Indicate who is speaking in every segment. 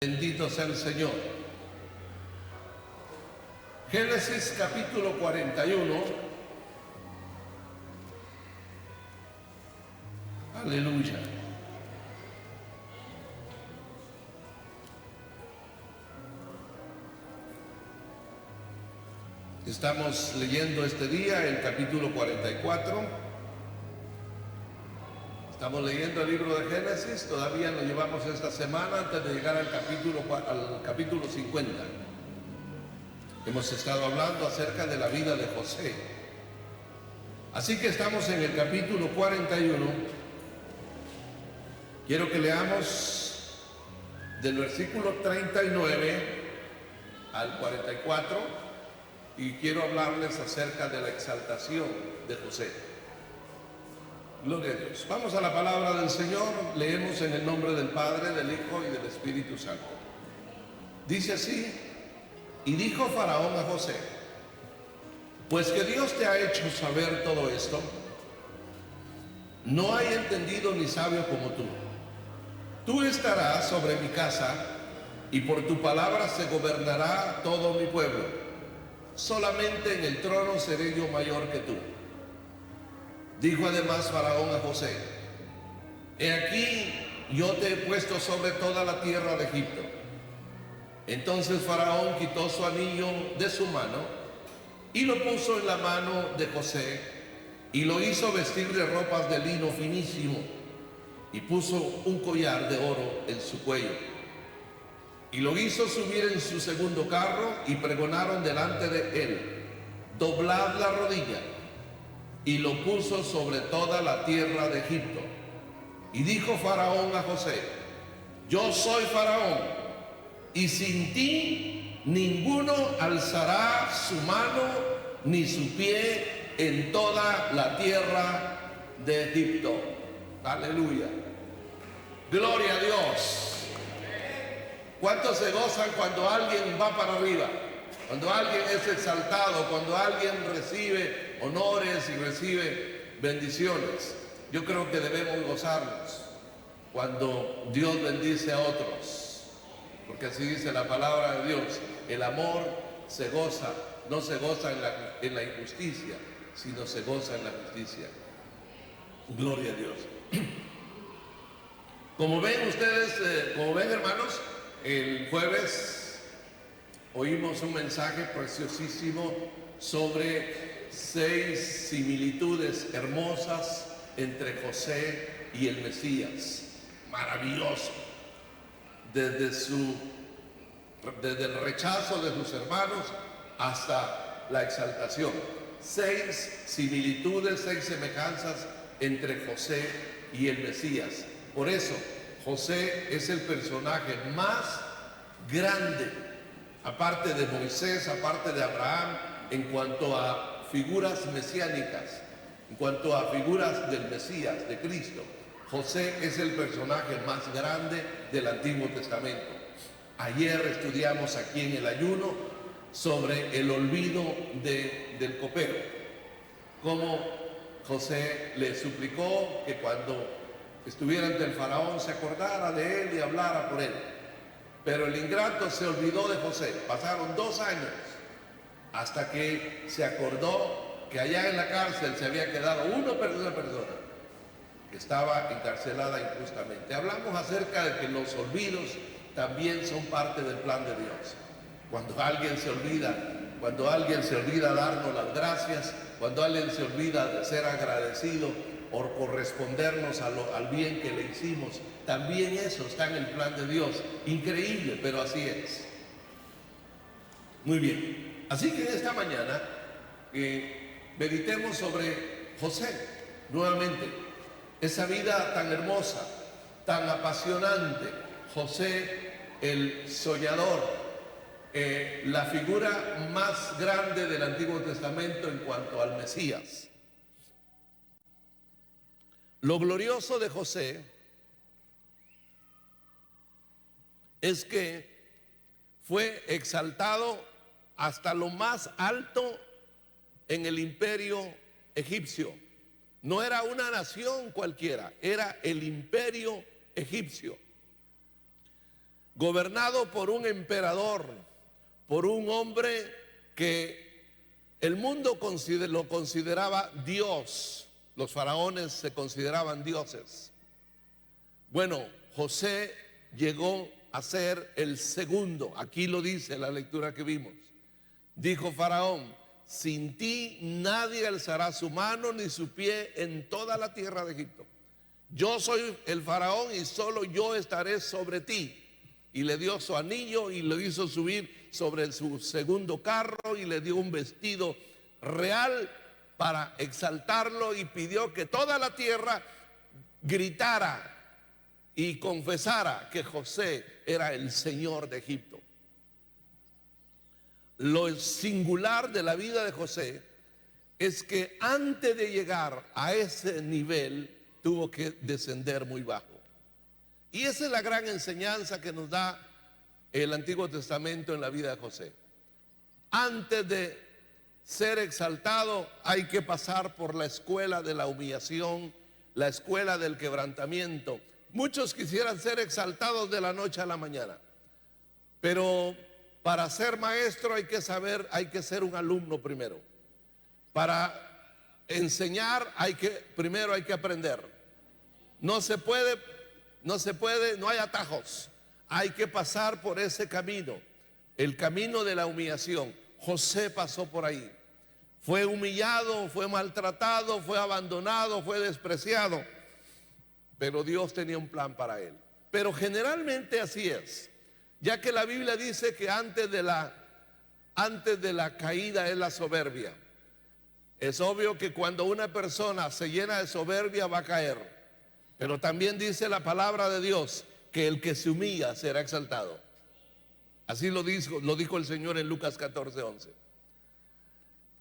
Speaker 1: Bendito sea el Señor. Génesis capítulo 41. Aleluya. Estamos leyendo este día el capítulo 44. Estamos leyendo el libro de Génesis, todavía lo llevamos esta semana antes de llegar al capítulo 50. Hemos estado hablando acerca de la vida de José. Así que estamos en el capítulo 41. Quiero que leamos del versículo 39 al 44 y quiero hablarles acerca de la exaltación de José. Gloria a Dios. Vamos a la palabra del Señor. Leemos en el nombre del Padre, del Hijo y del Espíritu Santo. Dice así: y dijo Faraón a José: pues que Dios te ha hecho saber todo esto, no hay entendido ni sabio como tú. Tú estarás sobre mi casa y por tu palabra se gobernará todo mi pueblo. Solamente en el trono seré yo mayor que tú. Dijo además Faraón a José: he aquí, yo te he puesto sobre toda la tierra de Egipto. Entonces Faraón quitó su anillo de su mano y lo puso en la mano de José y lo hizo vestir de ropas de lino finísimo y puso un collar de oro en su cuello. Y lo hizo subir en su segundo carro y pregonaron delante de él: doblad la rodilla. Y lo puso sobre toda la tierra de Egipto. Y dijo Faraón a José: yo soy Faraón, y sin ti ninguno alzará su mano ni su pie en toda la tierra de Egipto. Aleluya. Gloria a Dios. ¿Cuántos se gozan cuando alguien va para arriba? Cuando alguien es exaltado, cuando alguien recibe honores y recibe bendiciones. Yo creo que debemos gozarnos cuando Dios bendice a otros, porque así dice la palabra de Dios: el amor se goza, no se goza en la injusticia, sino se goza en la justicia. Gloria a Dios. Como ven ustedes, como ven hermanos, el jueves oímos un mensaje preciosísimo sobre 6 similitudes hermosas entre José y el Mesías. Maravilloso. Desde el rechazo de sus hermanos hasta la exaltación. 6 similitudes, 6 semejanzas entre José y el Mesías. Por eso, José es el personaje más grande, aparte de Moisés, aparte de Abraham, en cuanto a figuras mesiánicas, en cuanto a figuras del Mesías, de Cristo. José es el personaje más grande del Antiguo Testamento. Ayer estudiamos aquí en el ayuno sobre el olvido del copero, cómo José le suplicó que cuando estuviera ante el faraón se acordara de él y hablara por él. Pero el ingrato se olvidó de José. Pasaron 2 años hasta que se acordó que allá en la cárcel se había quedado una persona que estaba encarcelada injustamente. Hablamos acerca de que los olvidos también son parte del plan de Dios. Cuando alguien se olvida darnos las gracias, cuando alguien se olvida de ser agradecido por correspondernos al bien que le hicimos, también eso está en el plan de Dios. Increíble, pero así es. Muy bien. Así que en esta mañana meditemos sobre José nuevamente. Esa vida tan hermosa, tan apasionante. José el soñador, la figura más grande del Antiguo Testamento en cuanto al Mesías. Lo glorioso de José es que fue exaltado hasta lo más alto en el imperio egipcio. No era una nación cualquiera, era el imperio egipcio. gobernado por un emperador, por un hombre que el mundo lo consideraba Dios. Los faraones se consideraban dioses. Bueno, José llegó a ser el segundo. Aquí lo dice la lectura que vimos. Dijo Faraón: sin ti nadie alzará su mano ni su pie en toda la tierra de Egipto. Yo soy el Faraón y solo yo estaré sobre ti. Y le dio su anillo y lo hizo subir sobre su segundo carro y le dio un vestido real para exaltarlo, y pidió que toda la tierra gritara y confesara que José era el Señor de Egipto. Lo singular de la vida de José es que antes de llegar a ese nivel tuvo que descender muy bajo. Y esa es la gran enseñanza que nos da el Antiguo Testamento en la vida de José. Antes de ser exaltado hay que pasar por la escuela de la humillación, la escuela del quebrantamiento. Muchos quisieran ser exaltados de la noche a la mañana, pero para ser maestro hay que saber, hay que ser un alumno primero. Para enseñar primero hay que aprender. No hay atajos. Hay que pasar por ese camino, el camino de la humillación. José pasó por ahí. Fue humillado, fue maltratado, fue abandonado, fue despreciado. Pero Dios tenía un plan para él. Pero generalmente así es, ya que la Biblia dice que antes de la caída es la soberbia. Es obvio que cuando una persona se llena de soberbia va a caer. Pero también dice la palabra de Dios que el que se humilla será exaltado. Así lo dijo el Señor en Lucas 14:11.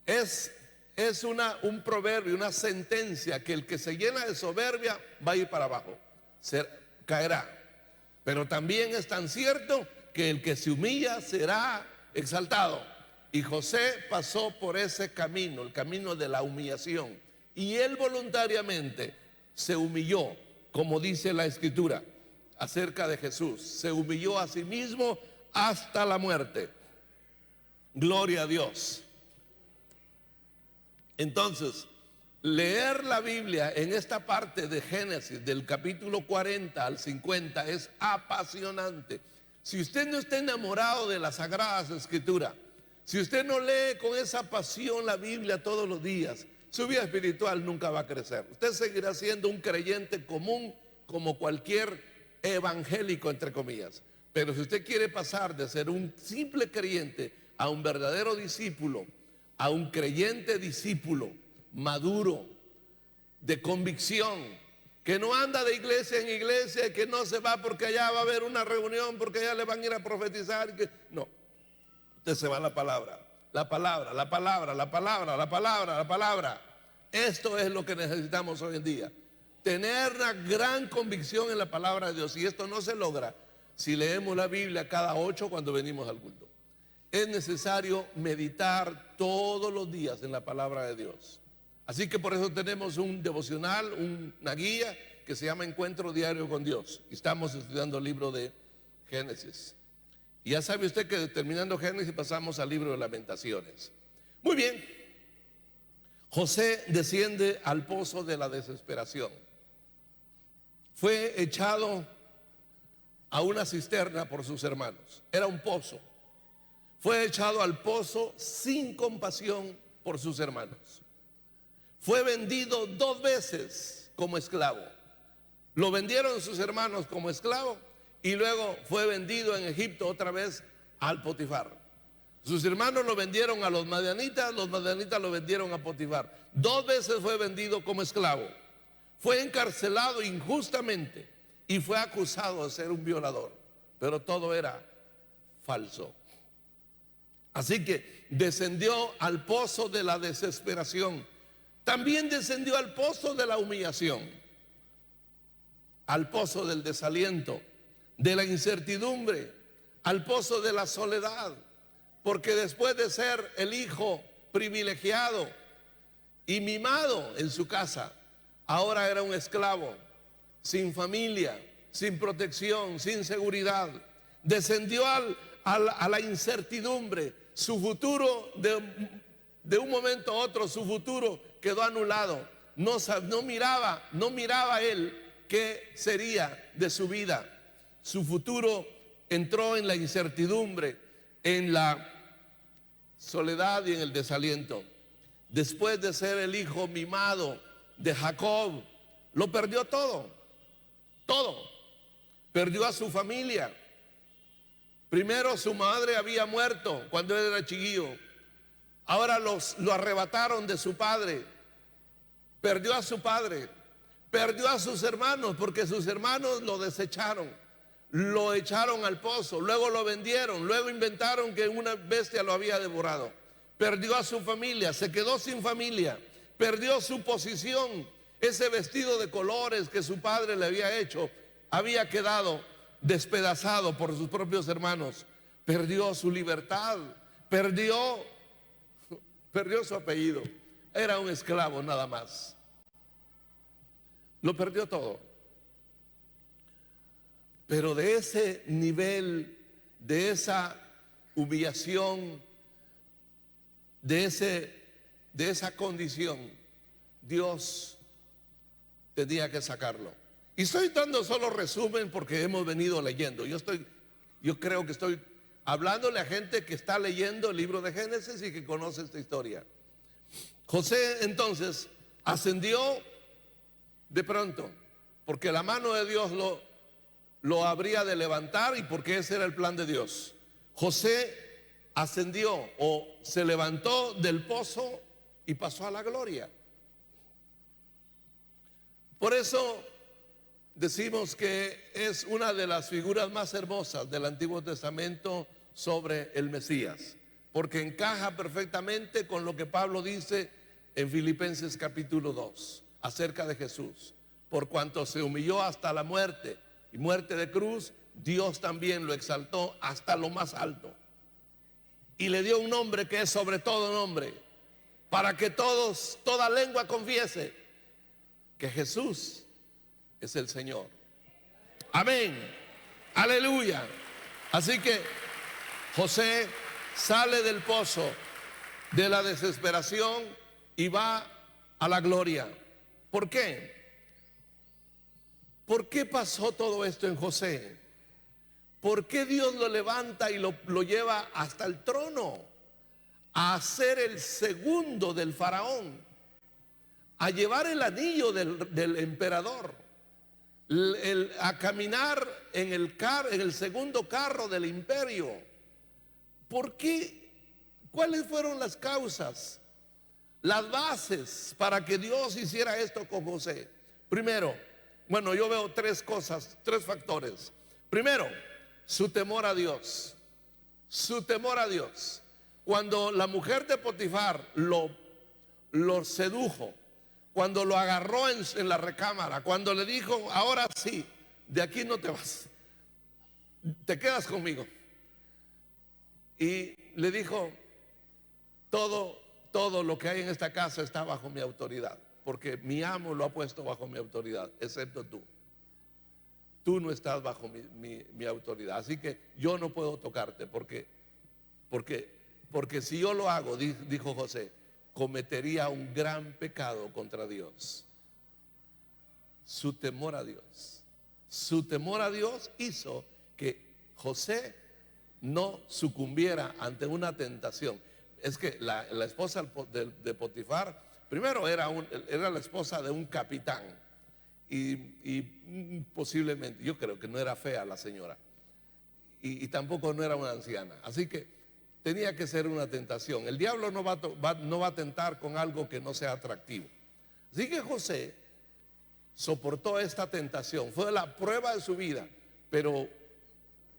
Speaker 1: Es un proverbio, una sentencia, que el que se llena de soberbia va a ir para abajo, caerá. Pero también es tan cierto que el que se humilla será exaltado. Y José pasó por ese camino, el camino de la humillación. Y él voluntariamente se humilló, como dice la Escritura acerca de Jesús. Se humilló a sí mismo hasta la muerte. Gloria a Dios. Entonces, leer la Biblia en esta parte de Génesis, del capítulo 40 al 50, es apasionante. Si usted no está enamorado de las Sagradas Escrituras, si usted no lee con esa pasión la Biblia todos los días, su vida espiritual nunca va a crecer. Usted seguirá siendo un creyente común como cualquier evangélico, entre comillas. Pero si usted quiere pasar de ser un simple creyente a un verdadero discípulo, a un creyente discípulo maduro, de convicción, que no anda de iglesia en iglesia, que no se va porque allá va a haber una reunión, porque allá le van a ir a profetizar, no, usted se va a la palabra, la palabra, la palabra, la palabra, la palabra, la palabra. Esto es lo que necesitamos hoy en día, tener una gran convicción en la palabra de Dios. Y esto no se logra si leemos la Biblia cada 8 cuando venimos al culto. Es necesario meditar todos los días en la palabra de Dios. Así que por eso tenemos un devocional, una guía que se llama Encuentro Diario con Dios. Y estamos estudiando el libro de Génesis. Y ya sabe usted que terminando Génesis pasamos al libro de Lamentaciones. Muy bien. José desciende al pozo de la desesperación. Fue echado a una cisterna por sus hermanos. Era un pozo. Fue echado al pozo sin compasión por sus hermanos. Fue vendido 2 veces como esclavo. Lo vendieron sus hermanos como esclavo y luego fue vendido en Egipto otra vez al Potifar. Sus hermanos lo vendieron a los madianitas lo vendieron a Potifar. 2 veces fue vendido como esclavo. Fue encarcelado injustamente y fue acusado de ser un violador. Pero todo era falso. Así que descendió al pozo de la desesperación. También descendió al pozo de la humillación, al pozo del desaliento, de la incertidumbre, al pozo de la soledad. Porque después de ser el hijo privilegiado y mimado en su casa, ahora era un esclavo, sin familia, sin protección, sin seguridad. descendió a la incertidumbre. Su futuro, de un momento a otro, su futuro quedó anulado. No miraba él qué sería de su vida. Su futuro entró en la incertidumbre, en la soledad y en el desaliento. Después de ser el hijo mimado de Jacob, lo perdió todo, todo. Perdió a su familia. Primero su madre había muerto cuando él era chiquillo. Ahora lo arrebataron de su padre. Perdió a su padre. Perdió a sus hermanos porque sus hermanos lo desecharon. Lo echaron al pozo. Luego lo vendieron. Luego inventaron que una bestia lo había devorado. Perdió a su familia. Se quedó sin familia. Perdió su posición. Ese vestido de colores que su padre le había hecho había quedado despedazado por sus propios hermanos. Perdió su libertad. Perdió su apellido. Era un esclavo nada más. Lo perdió todo. Pero de ese nivel, de esa humillación, de esa condición, Dios tenía que sacarlo. Y estoy dando solo resumen porque hemos venido leyendo. Yo creo que estoy hablándole a gente que está leyendo el libro de Génesis y que conoce esta historia. José entonces ascendió de pronto, porque la mano de Dios lo habría de levantar y porque ese era el plan de Dios. José ascendió o se levantó del pozo y pasó a la gloria. Por eso decimos que es una de las figuras más hermosas del Antiguo Testamento sobre el Mesías, porque encaja perfectamente con lo que Pablo dice en Filipenses capítulo 2 acerca de Jesús. Por cuanto se humilló hasta la muerte y muerte de cruz, Dios también lo exaltó hasta lo más alto y le dio un nombre que es sobre todo nombre, para que toda lengua confiese que Jesús es el Señor. Amén. Aleluya. Así que José sale del pozo de la desesperación y va a la gloria. ¿Por qué? ¿Por qué pasó todo esto en José? ¿Por qué Dios lo levanta y lo lleva hasta el trono? A ser el segundo del faraón, a llevar el anillo del emperador, a caminar en el segundo carro del imperio. ¿Por qué? ¿Cuáles fueron las causas, las bases para que Dios hiciera esto con José? Primero, bueno, yo veo tres factores. Primero, su temor a Dios. Su temor a Dios. Cuando la mujer de Potifar lo sedujo, cuando lo agarró en la recámara, cuando le dijo, ahora sí, de aquí no te vas, te quedas conmigo. Y le dijo, todo lo que hay en esta casa está bajo mi autoridad, porque mi amo lo ha puesto bajo mi autoridad, excepto tú. Tú no estás bajo mi autoridad, así que yo no puedo tocarte, porque si yo lo hago, dijo José, cometería un gran pecado contra Dios. Su temor a Dios. Su temor a Dios hizo que José no sucumbiera ante una tentación. Es que la esposa de Potifar, primero era la esposa de un capitán. Y posiblemente, yo creo que no era fea la señora. Y tampoco no era una anciana. Así que tenía que ser una tentación. El diablo no va a tentar con algo que no sea atractivo. Así que José soportó esta tentación. Fue la prueba de su vida. Pero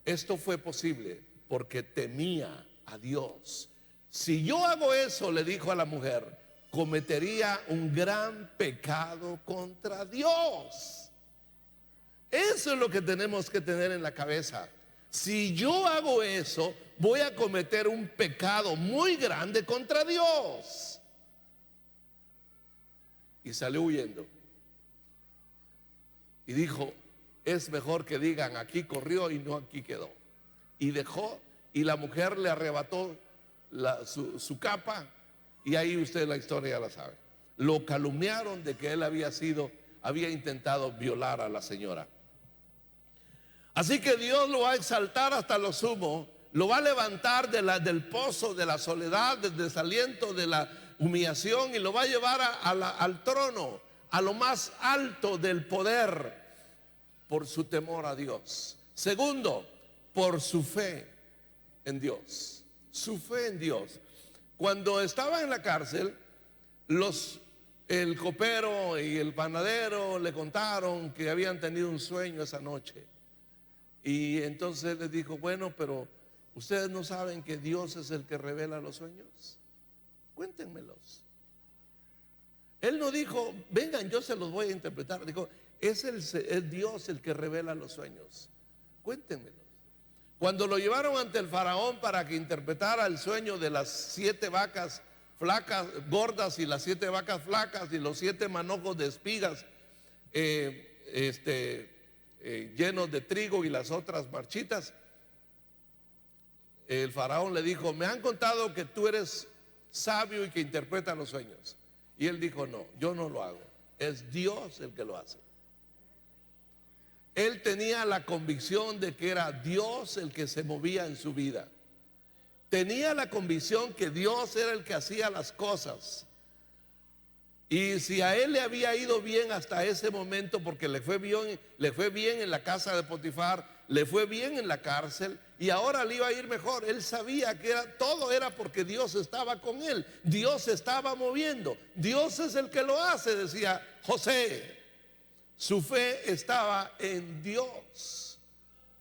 Speaker 1: esto fue posible porque temía a Dios. Si yo hago eso, le dijo a la mujer, cometería un gran pecado contra Dios. Eso es lo que tenemos que tener en la cabeza. Si yo hago eso, voy a cometer un pecado muy grande contra Dios. Y salió huyendo. Y dijo, es mejor que digan aquí corrió y no aquí quedó. y dejó, y la mujer le arrebató su capa, y ahí usted la historia ya la sabe. Lo calumniaron de que él había intentado violar a la señora. Así que Dios lo va a exaltar hasta lo sumo, lo va a levantar del pozo de la soledad, del desaliento, de la humillación, y lo va a llevar al trono, a lo más alto del poder, por su temor a Dios. Segundo, por su fe en Dios. Su fe en Dios. Cuando estaba en la cárcel, el copero y el panadero le contaron que habían tenido un sueño esa noche. Y entonces les dijo: bueno, pero ustedes no saben que Dios es el que revela los sueños. Cuéntenmelos. Él no dijo: vengan, yo se los voy a interpretar. Dijo: es Dios el que revela los sueños. Cuéntenmelos. Cuando lo llevaron ante el faraón para que interpretara el sueño de las 7 vacas flacas, gordas, y las 7 vacas flacas, y los 7 manojos de espigas llenos de trigo y las otras marchitas, el faraón le dijo: me han contado que tú eres sabio y que interpretas los sueños. Y él dijo: no, yo no lo hago, es Dios el que lo hace. Él tenía la convicción de que era Dios el que se movía en su vida. Tenía la convicción que Dios era el que hacía las cosas. Y si a él le había ido bien hasta ese momento, porque le fue bien en la casa de Potifar, le fue bien en la cárcel, y ahora le iba a ir mejor. Él sabía que todo era porque Dios estaba con él. Dios se estaba moviendo. Dios es el que lo hace, decía José. Su fe estaba en Dios.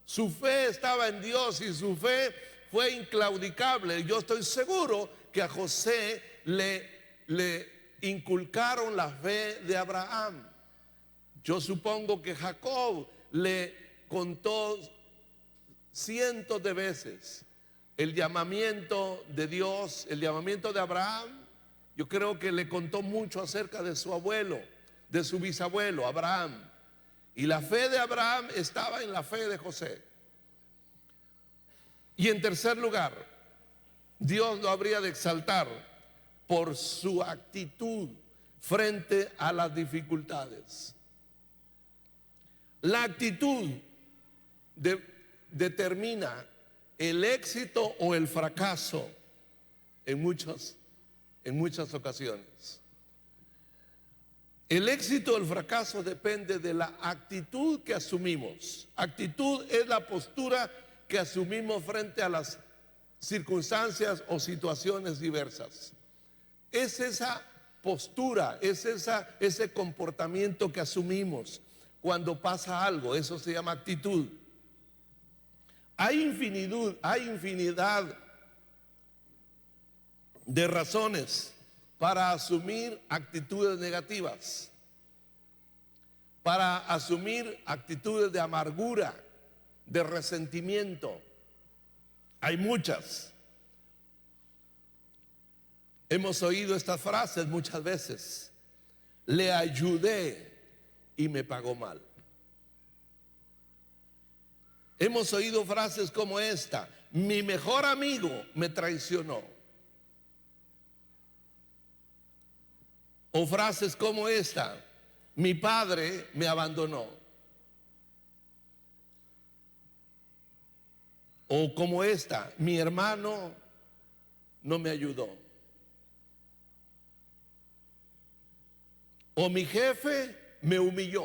Speaker 1: Su fe estaba en Dios, y su fe fue inclaudicable. Yo estoy seguro que a José le inculcaron la fe de Abraham. Yo supongo que Jacob le contó cientos de veces el llamamiento de Dios, el llamamiento de Abraham. Yo creo que le contó mucho acerca de su abuelo, de su bisabuelo Abraham. Y la fe de Abraham estaba en la fe de José. Y en tercer lugar, Dios lo habría de exaltar por su actitud frente a las dificultades. La actitud determina el éxito o el fracaso en muchas ocasiones. El éxito o el fracaso depende de la actitud que asumimos. Actitud es la postura que asumimos frente a las circunstancias o situaciones diversas. Es esa postura, es ese comportamiento que asumimos cuando pasa algo. Eso se llama actitud. Hay infinidad de razones para asumir actitudes negativas, para asumir actitudes de amargura, de resentimiento. Hay muchas. Hemos oído estas frases muchas veces: le ayudé y me pagó mal. Hemos oído frases como esta: mi mejor amigo me traicionó. O frases como esta: mi padre me abandonó. O como esta: mi hermano no me ayudó. O mi jefe me humilló.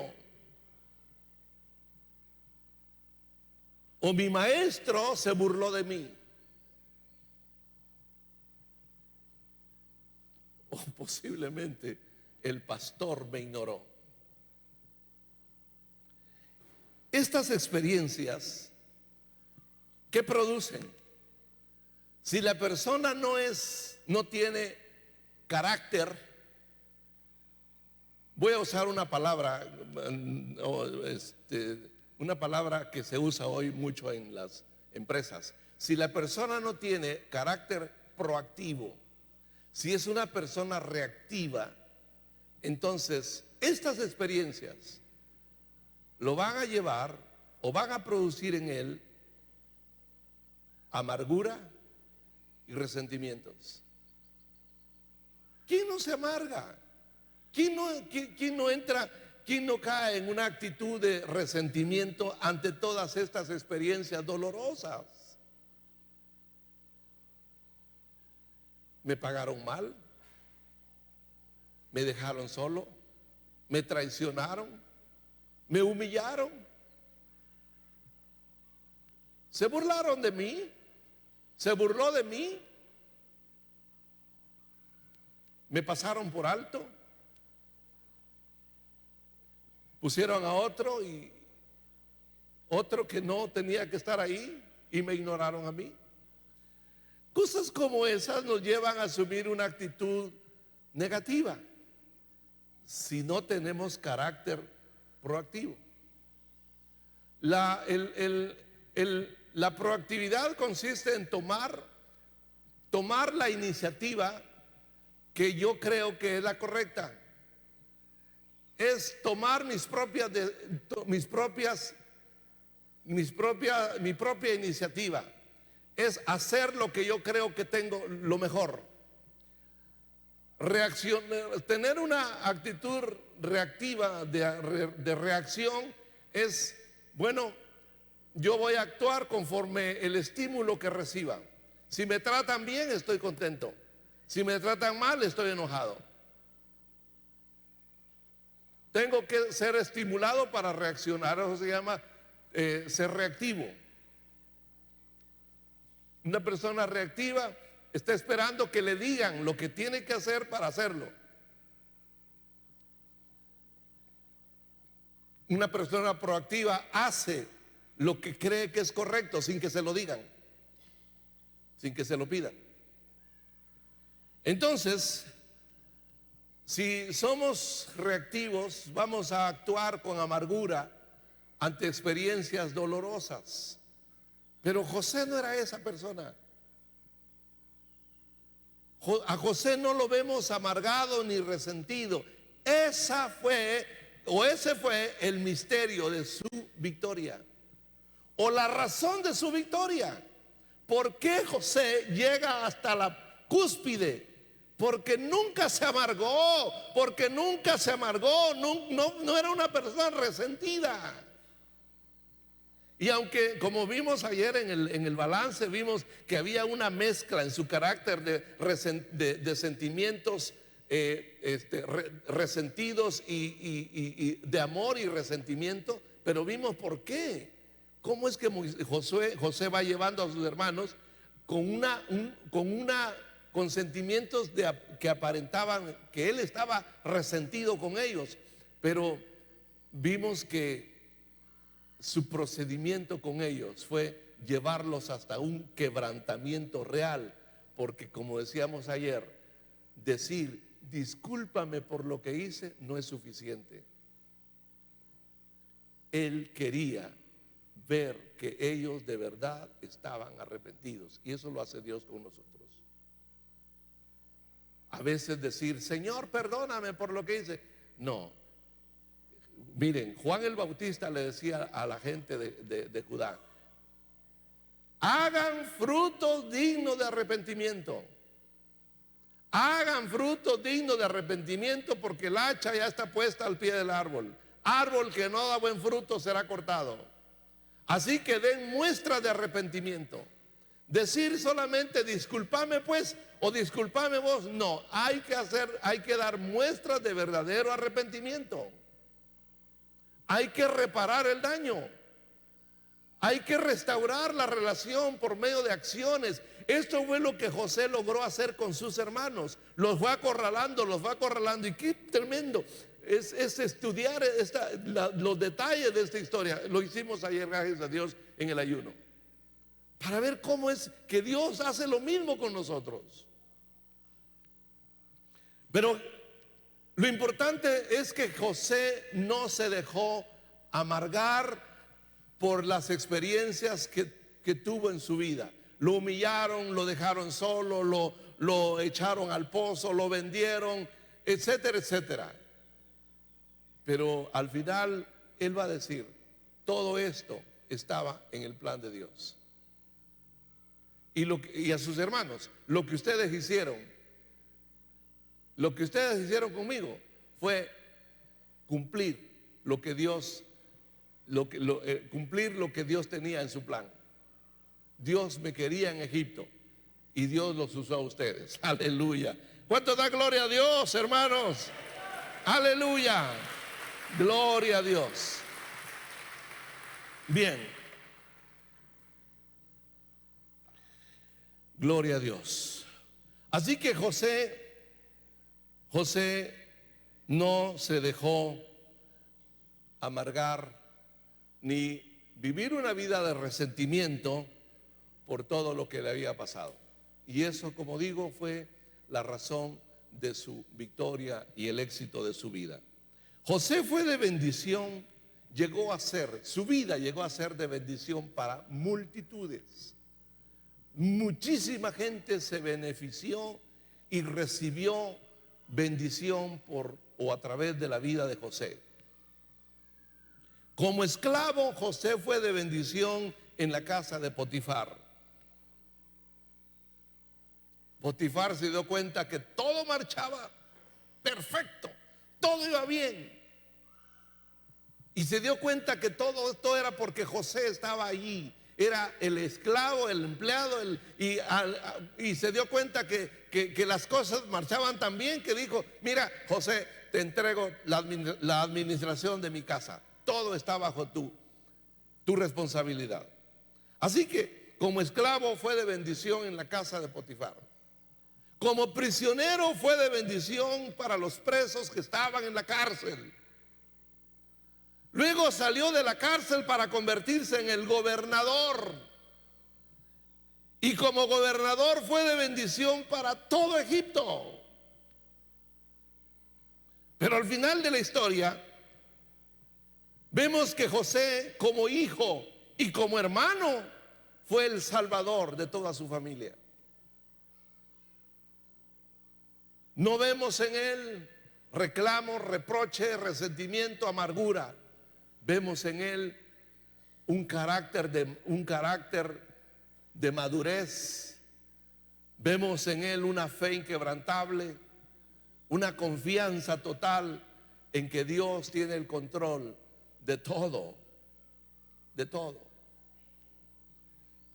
Speaker 1: O mi maestro se burló de mí. O posiblemente el pastor me ignoró. Estas experiencias, ¿qué producen? Si la persona no tiene carácter, voy a usar una palabra, una palabra que se usa hoy mucho en las empresas. Si la persona no tiene carácter proactivo, si es una persona reactiva, entonces estas experiencias lo van a llevar o van a producir en él amargura y resentimientos. ¿Quién no se amarga? ¿Quién no entra? ¿Quién no cae en una actitud de resentimiento ante todas estas experiencias dolorosas? Me pagaron mal, me dejaron solo, me traicionaron, me humillaron, se burlaron de mí, se burló de mí, me pasaron por alto, pusieron a otro y otro que no tenía que estar ahí y me ignoraron a mí. Cosas como esas nos llevan a asumir una actitud negativa si no tenemos carácter proactivo. La proactividad consiste en tomar la iniciativa que yo creo que es la correcta. Es tomar mi propia iniciativa. Es hacer lo que yo creo que tengo lo mejor. Tener una actitud reactiva de reacción es, bueno, yo voy a actuar conforme el estímulo que reciba. Si me tratan bien, estoy contento. Si me tratan mal, estoy enojado. Tengo que ser estimulado para reaccionar. Eso se llama ser reactivo. Una persona reactiva está esperando que le digan lo que tiene que hacer para hacerlo. Una persona proactiva hace lo que cree que es correcto sin que se lo digan, sin que se lo pidan. Entonces, si somos reactivos, vamos a actuar con amargura ante experiencias dolorosas. Pero José no era esa persona. A José no lo vemos amargado ni resentido. Ese fue el misterio de su victoria, o la razón de su victoria. ¿Por qué José llega hasta la cúspide? Porque nunca se amargó, no era una persona resentida. Y aunque, como vimos ayer en el balance, vimos que había una mezcla en su carácter de sentimientos resentidos y de amor y resentimiento, pero vimos por qué. ¿Cómo es que José va llevando a sus hermanos con sentimientos que aparentaban que él estaba resentido con ellos? Pero vimos que su procedimiento con ellos fue llevarlos hasta un quebrantamiento real, porque como decíamos ayer, decir discúlpame por lo que hice no es suficiente. Él quería ver que ellos de verdad estaban arrepentidos, y eso lo hace Dios con nosotros. A veces decir, Señor, perdóname por lo que hice, no. Miren, Juan el Bautista le decía a la gente de Judá: hagan frutos dignos de arrepentimiento. Hagan frutos dignos de arrepentimiento, porque el hacha ya está puesta al pie del árbol. Árbol que no da buen fruto será cortado. Así que den muestras de arrepentimiento. Decir solamente discúlpame pues, o discúlpame vos, no. Hay que dar muestras de verdadero arrepentimiento. Hay que reparar el daño. Hay que restaurar la relación por medio de acciones. Esto fue lo que José logró hacer con sus hermanos. Los va acorralando. Y qué tremendo es estudiar los detalles de esta historia. Lo hicimos ayer, gracias a Dios, en el ayuno, para ver cómo es que Dios hace lo mismo con nosotros. Pero lo importante es que José no se dejó amargar por las experiencias que tuvo en su vida. Lo humillaron, lo dejaron solo, lo echaron al pozo, lo vendieron, etcétera, etcétera. Pero al final él va a decir, todo esto estaba en el plan de Dios. y a sus hermanos, lo que ustedes hicieron conmigo fue cumplir lo que Dios cumplir lo que Dios tenía en su plan. Dios me quería en Egipto y Dios los usó a ustedes. Aleluya. ¿Cuánto da gloria a Dios, hermanos? Aleluya. Gloria a Dios. Bien. Gloria a Dios. Así que José no se dejó amargar ni vivir una vida de resentimiento por todo lo que le había pasado. Y eso, como digo, fue la razón de su victoria y el éxito de su vida. José fue de bendición, su vida llegó a ser de bendición para multitudes. Muchísima gente se benefició y recibió bendición por o a través de la vida de José. Como esclavo, José fue de bendición en la casa de Potifar. Potifar se dio cuenta que todo marchaba perfecto, todo iba bien. Y se dio cuenta que todo esto era porque José estaba allí. Era el esclavo, el empleado, y se dio cuenta que las cosas marchaban tan bien que dijo: mira, José, te entrego la administración de mi casa. Todo está bajo tu responsabilidad. Así que como esclavo fue de bendición en la casa de Potifar. Como prisionero fue de bendición para los presos que estaban en la cárcel. Luego salió de la cárcel para convertirse en el gobernador. Y como gobernador fue de bendición para todo Egipto. Pero al final de la historia vemos que José, como hijo y como hermano, fue el salvador de toda su familia. No vemos en él reclamo, reproche, resentimiento, amargura. Vemos en él un carácter de madurez. Vemos en él una fe inquebrantable, una confianza total en que Dios tiene el control de todo, de todo.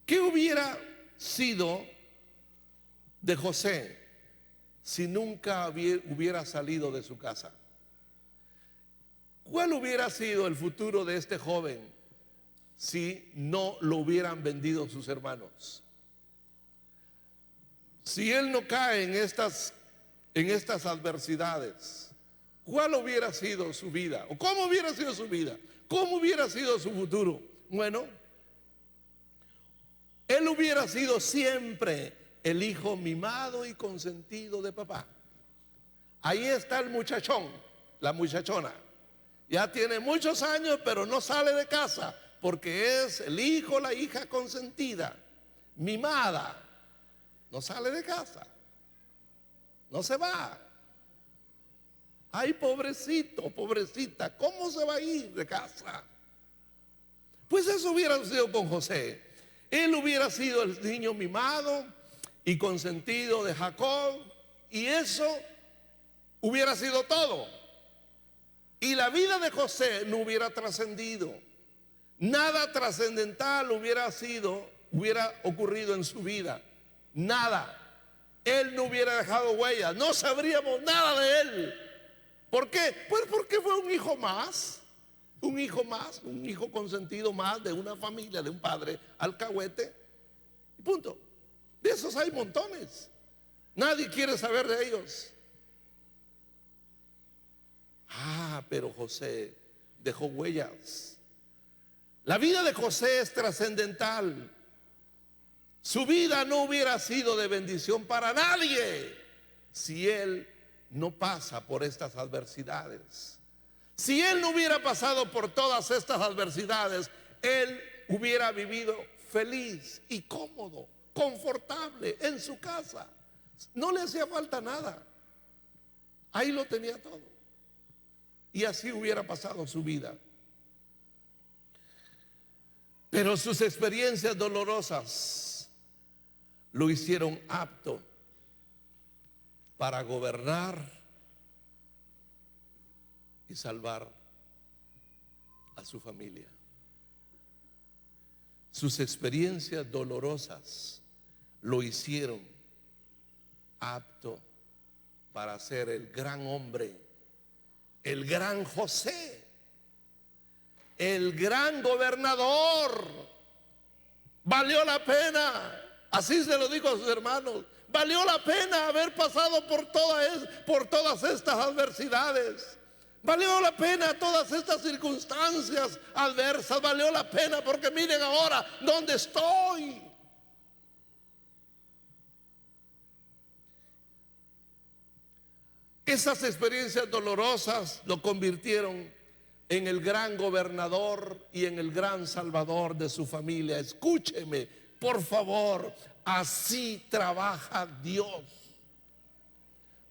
Speaker 1: ¿Qué hubiera sido de José si nunca hubiera salido de su casa? ¿Cuál hubiera sido el futuro de este joven si no lo hubieran vendido sus hermanos? Si él no cae en estas adversidades, ¿cuál hubiera sido su vida? ¿O cómo hubiera sido su vida? ¿Cómo hubiera sido su futuro? Bueno, él hubiera sido siempre el hijo mimado y consentido de papá. Ahí está el muchachón, la muchachona. Ya tiene muchos años, pero no sale de casa porque es el hijo, la hija consentida, mimada. No sale de casa, no se va. Ay, pobrecito, pobrecita, ¿cómo se va a ir de casa? Pues eso hubiera sido con José. Él hubiera sido el niño mimado y consentido de Jacob, y eso hubiera sido todo. Y la vida de José no hubiera trascendido. Nada trascendental hubiera ocurrido en su vida. Nada. Él no hubiera dejado huellas. No sabríamos nada de él. ¿Por qué? Pues porque fue un hijo más. Un hijo más, un hijo consentido más de una familia, de un padre alcahuete. Punto. De esos hay montones. Nadie quiere saber de ellos. Pero José dejó huellas. La vida de José es trascendental. Su vida no hubiera sido de bendición para nadie si él no pasa por estas adversidades. Si él no hubiera pasado por todas estas adversidades, él hubiera vivido feliz y cómodo, confortable en su casa. No le hacía falta nada. Ahí lo tenía todo. Y así hubiera pasado su vida. Pero sus experiencias dolorosas lo hicieron apto para gobernar y salvar a su familia. Sus experiencias dolorosas lo hicieron apto para ser el gran hombre, el gran José, el gran gobernador. Valió la pena, así se lo digo a sus hermanos, valió la pena haber pasado por todas estas adversidades. Valió la pena todas estas circunstancias adversas, valió la pena porque miren ahora dónde estoy. Esas experiencias dolorosas lo convirtieron en el gran gobernador y en el gran salvador de su familia. Escúcheme, por favor, así trabaja Dios.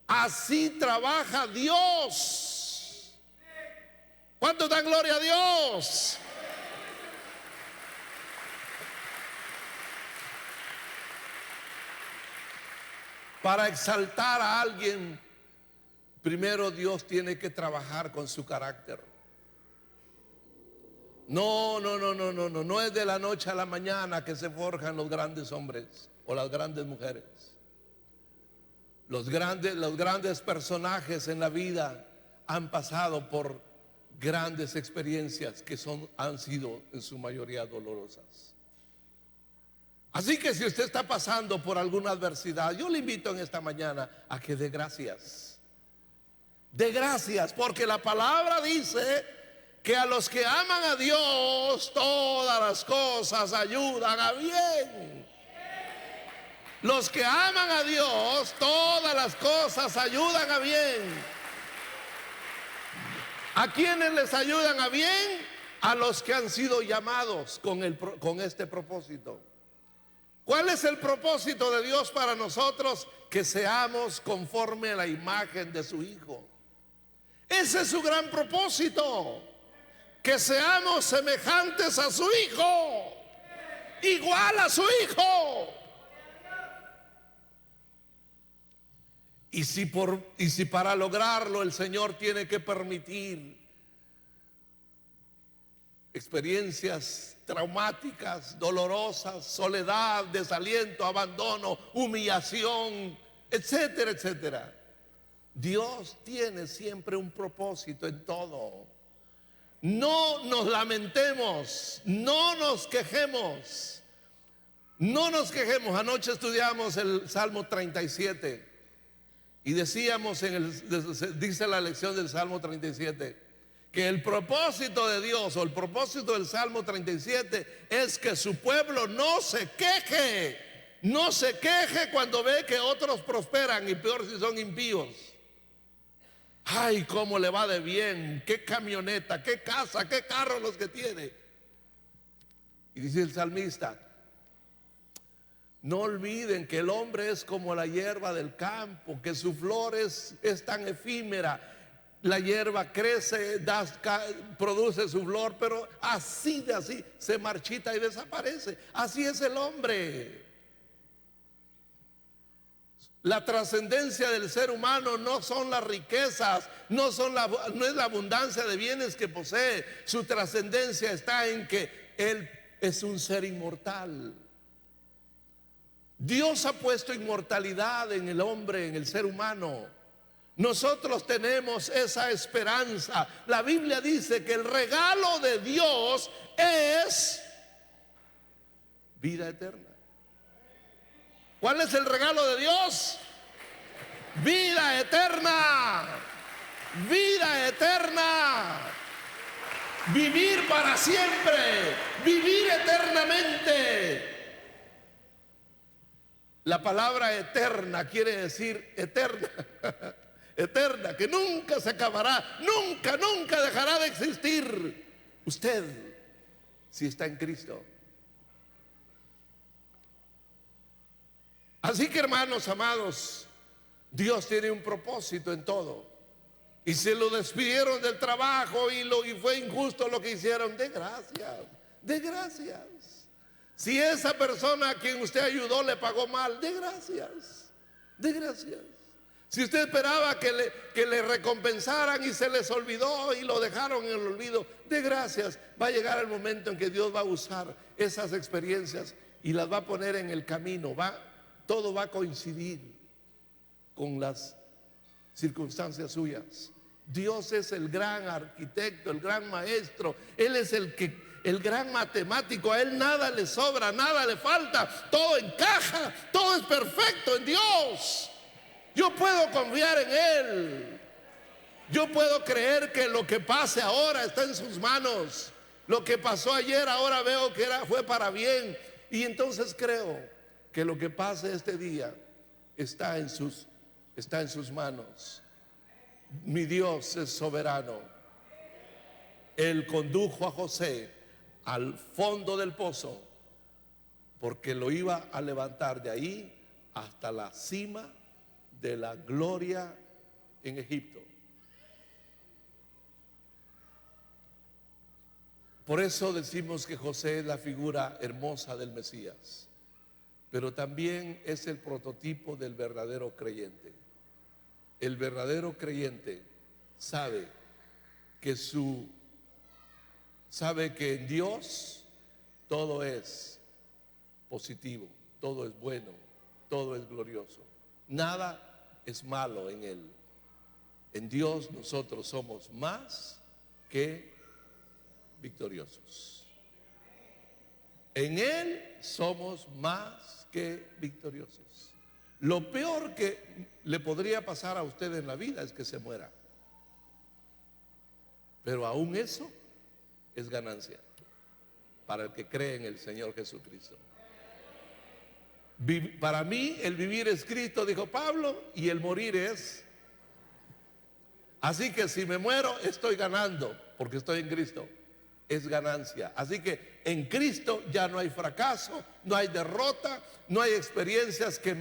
Speaker 1: Así trabaja Dios. ¿Cuántos dan gloria a Dios? Para exaltar a alguien, primero Dios tiene que trabajar con su carácter. No es de la noche a la mañana que se forjan los grandes hombres o las grandes mujeres. Los grandes personajes en la vida han pasado por grandes experiencias que han sido en su mayoría dolorosas. Así que si usted está pasando por alguna adversidad, yo le invito en esta mañana a que dé gracias. Dé gracias, porque la palabra dice que a los que aman a Dios todas las cosas ayudan a bien. Los que aman a Dios todas las cosas ayudan a bien. ¿A quiénes les ayudan a bien? A los que han sido llamados con este propósito. ¿Cuál es el propósito de Dios para nosotros? Que seamos conforme a la imagen de su Hijo. Ese es su gran propósito. Que seamos semejantes a su Hijo, igual a su Hijo. Y si para lograrlo el Señor tiene que permitir experiencias traumáticas, dolorosas, soledad, desaliento, abandono, humillación, etcétera, etcétera. Dios tiene siempre un propósito en todo. No nos lamentemos, no nos quejemos. No nos quejemos. Anoche estudiamos el Salmo 37 y decíamos dice la lección del Salmo 37 que el propósito de Dios o el propósito del Salmo 37 es que su pueblo no se queje. No se queje cuando ve que otros prosperan, y peor si son impíos. Ay, cómo le va de bien, qué camioneta, qué casa, qué carro los que tiene. Y dice el salmista: no olviden que el hombre es como la hierba del campo, que su flor es tan efímera. La hierba crece, produce su flor, pero así se marchita y desaparece. Así es el hombre. La trascendencia del ser humano no son las riquezas, no es la abundancia de bienes que posee. Su trascendencia está en que él es un ser inmortal. Dios ha puesto inmortalidad en el hombre, en el ser humano. Nosotros tenemos esa esperanza. La Biblia dice que el regalo de Dios es vida eterna. ¿Cuál es el regalo de Dios? Vida eterna. Vida eterna. Vivir para siempre. Vivir eternamente. La palabra eterna quiere decir eterna. Eterna, que nunca se acabará, nunca dejará de existir. Usted, si está en Cristo. Así que, hermanos amados, Dios tiene un propósito en todo. Y se lo despidieron del trabajo y fue injusto lo que hicieron. De gracias, de gracias. Si esa persona a quien usted ayudó le pagó mal, dé gracias, dé gracias. Si usted esperaba que le recompensaran y se les olvidó y lo dejaron en el olvido, dé gracias. Va a llegar el momento en que Dios va a usar esas experiencias y las va a poner en el camino. Todo va a coincidir con las circunstancias suyas. Dios es el gran arquitecto, el gran maestro. Él es el gran matemático. A Él nada le sobra, nada le falta. Todo encaja, todo es perfecto en Dios. Yo puedo confiar en Él. Yo puedo creer que lo que pase ahora está en sus manos. Lo que pasó ayer ahora veo que fue para bien. Y entonces creo que lo que pase este día está en sus manos. Mi Dios es soberano. Él condujo a José al fondo del pozo porque lo iba a levantar de ahí hasta la cima de la gloria en Egipto. Por eso decimos que José es la figura hermosa del Mesías, pero también es el prototipo del verdadero creyente. El verdadero creyente sabe que en Dios todo es positivo, todo es bueno, todo es glorioso. Nada es malo en Él. En Dios nosotros somos más que victoriosos. En Él somos más que victoriosos. Lo peor que le podría pasar a usted en la vida es que se muera. Pero aún eso es ganancia para el que cree en el Señor Jesucristo. Para mí el vivir es Cristo, dijo Pablo, y el morir es. Así que si me muero estoy ganando porque estoy en Cristo. Es ganancia. Así que en Cristo ya no hay fracaso, no hay derrota, no hay experiencias que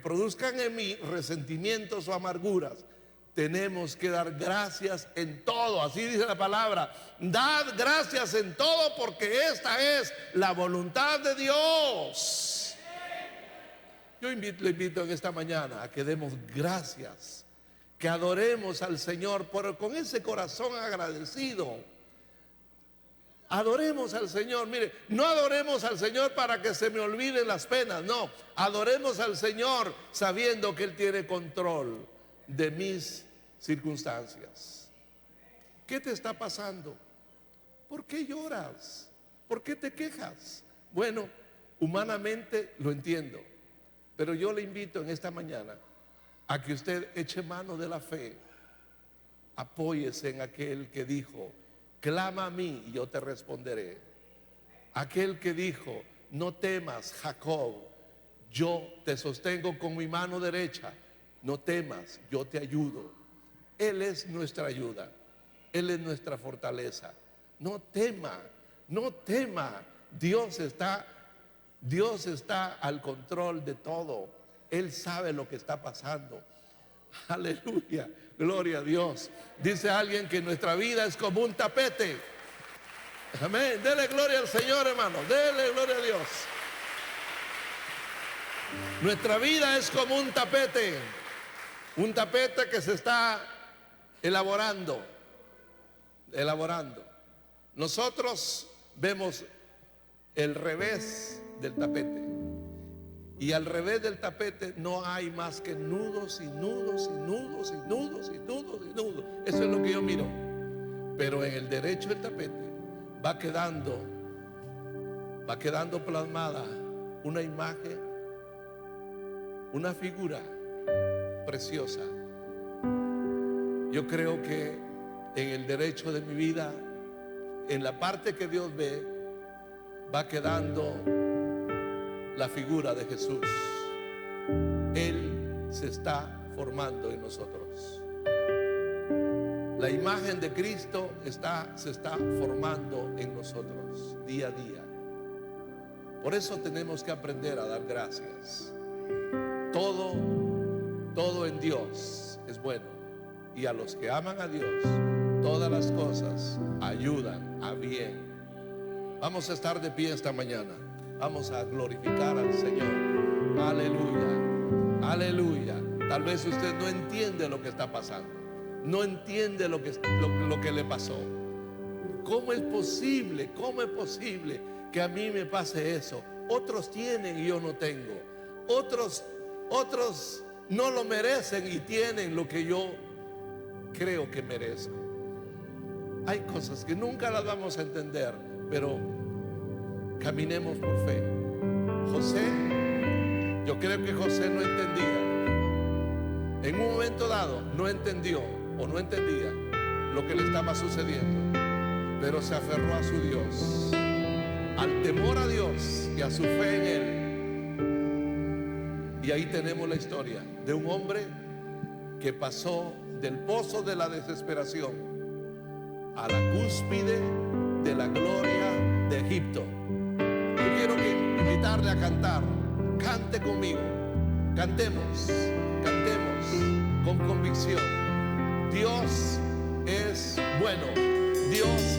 Speaker 1: produzcan en mí resentimientos o amarguras. Tenemos que dar gracias en todo. Así dice la palabra: dad gracias en todo porque esta es la voluntad de Dios. Yo le invito en esta mañana a que demos gracias, que adoremos al Señor con ese corazón agradecido. Adoremos al Señor. Mire, no adoremos al Señor para que se me olviden las penas, no. Adoremos al Señor sabiendo que Él tiene control de mis circunstancias. ¿Qué te está pasando? ¿Por qué lloras? ¿Por qué te quejas? Bueno, humanamente lo entiendo, pero yo le invito en esta mañana a que usted eche mano de la fe. Apóyese en aquel que dijo: clama a mí y yo te responderé. Aquel que dijo: no temas, Jacob, yo te sostengo con mi mano derecha. No temas, yo te ayudo. Él es nuestra ayuda, Él es nuestra fortaleza. No tema, no tema. Dios está al control de todo. Él sabe lo que está pasando. Aleluya, gloria a Dios. Dice alguien que nuestra vida es como un tapete. Amén. Dele gloria al Señor, hermano. Dele gloria a Dios. Nuestra vida es como un tapete que se está elaborando. Nosotros vemos el revés del tapete, y al revés del tapete no hay más que nudos y nudos y nudos y nudos y nudos y nudos. Eso es lo que yo miro. Pero en el derecho del tapete va quedando plasmada una imagen, una figura preciosa. Yo creo que en el derecho de mi vida, en la parte que Dios ve, va quedando la figura de Jesús. Él se está formando en nosotros. La imagen de Cristo se está formando en nosotros día a día. Por eso tenemos que aprender a dar gracias. Todo en Dios es bueno. Y a los que aman a Dios, todas las cosas ayudan a bien. Vamos a estar de pie esta mañana. Vamos a glorificar al Señor. Aleluya, aleluya. Tal vez usted no entiende lo que está pasando, no entiende lo que le pasó. ¿Cómo es posible? ¿Cómo es posible que a mí me pase eso? Otros tienen y yo no tengo. Otros no lo merecen y tienen lo que yo creo que merezco. Hay cosas que nunca las vamos a entender, pero caminemos por fe. José, yo creo que José no entendía. En un momento dado no entendió o no entendía lo que le estaba sucediendo, pero se aferró a su Dios, al temor a Dios y a su fe en Él. Y ahí tenemos la historia de un hombre que pasó del pozo de la desesperación a la cúspide de la gloria de Egipto. Yo quiero invitarle a cantar. Cante conmigo. Cantemos con convicción. Dios es bueno. Dios